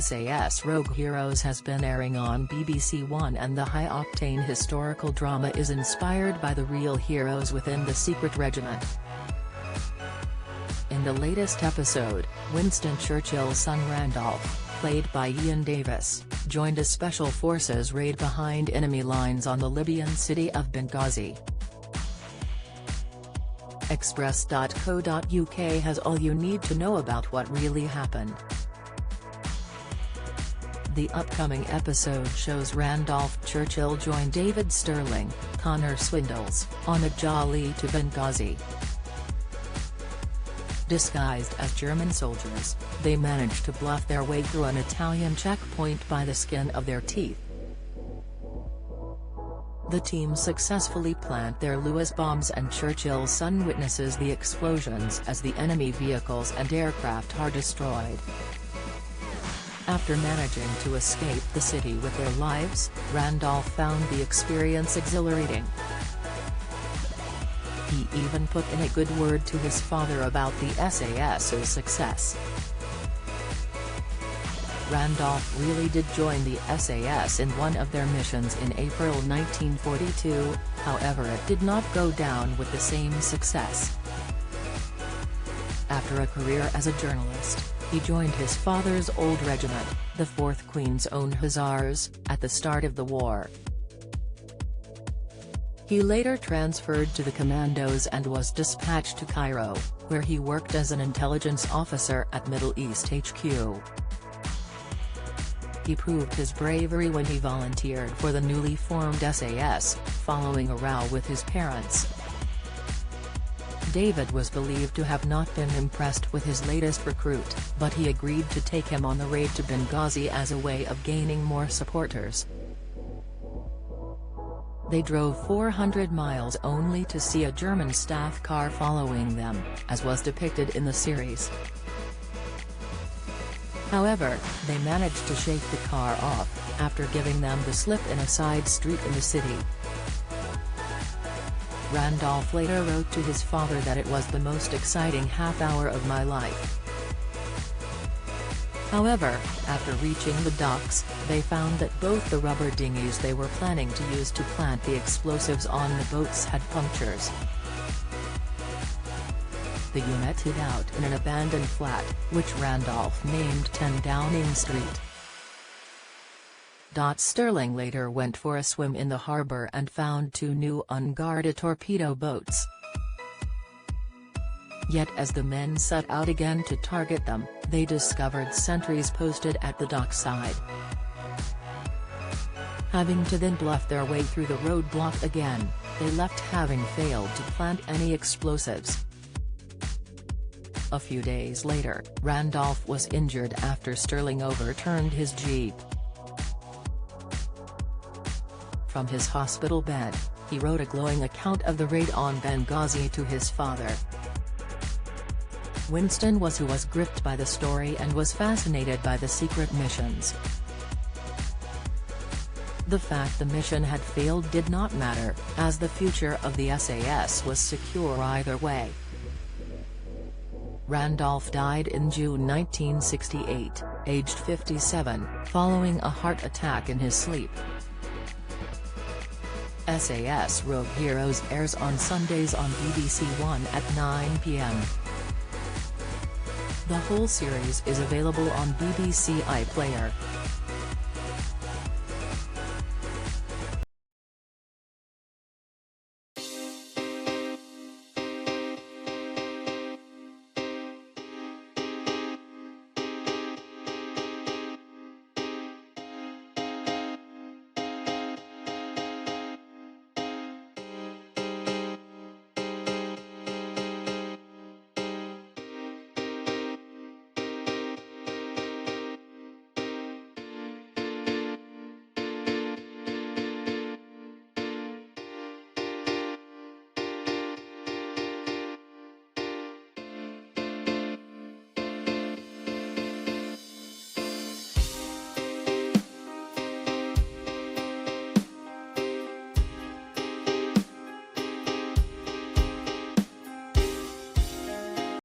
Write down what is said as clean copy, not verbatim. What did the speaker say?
SAS Rogue Heroes has been airing on BBC One, and the high-octane historical drama is inspired by the real heroes within the secret regiment. In the latest episode, Winston Churchill's son Randolph, played by Ian Davis, joined a special forces raid behind enemy lines on the Libyan city of Benghazi. Express.co.uk has all you need to know about what really happened. The upcoming episode shows Randolph Churchill join David Sterling, Connor Swindles, on a jolly to Benghazi. Disguised as German soldiers, they manage to bluff their way through an Italian checkpoint by the skin of their teeth. The team successfully plant their Lewis bombs, and Churchill's son witnesses the explosions as the enemy vehicles and aircraft are destroyed. After managing to escape the city with their lives, Randolph found the experience exhilarating. He even put in a good word to his father about the SAS's success. Randolph really did join the SAS in one of their missions in April 1942, however it did not go down with the same success. After a career as a journalist, he joined his father's old regiment, the 4th Queen's Own Hussars, at the start of the war. He later transferred to the Commandos and was dispatched to Cairo, where he worked as an intelligence officer at Middle East HQ. He proved his bravery when he volunteered for the newly formed SAS, following a row with his parents. David was believed to have not been impressed with his latest recruit, but he agreed to take him on the raid to Benghazi as a way of gaining more supporters. They drove 400 miles only to see a German staff car following them, as was depicted in the series. However, they managed to shake the car off, after giving them the slip in a side street in the city. Randolph later wrote to his father that it was the most exciting half-hour of my life. However, after reaching the docks, they found that both the rubber dinghies they were planning to use to plant the explosives on the boats had punctures. The unit hid out in an abandoned flat, which Randolph named 10 Downing Street. Sterling later went for a swim in the harbour and found 2 new unguarded torpedo boats. Yet as the men set out again to target them, they discovered sentries posted at the dockside. Having to then bluff their way through the roadblock again, they left having failed to plant any explosives. A few days later, Randolph was injured after Sterling overturned his jeep. From his hospital bed, he wrote a glowing account of the raid on Benghazi to his father. Winston was gripped by the story and was fascinated by the secret missions. The fact the mission had failed did not matter, as the future of the SAS was secure either way. Randolph died in June 1968, aged 57, following a heart attack in his sleep. SAS Rogue Heroes airs on Sundays on BBC One at 9 p.m. The whole series is available on BBC iPlayer.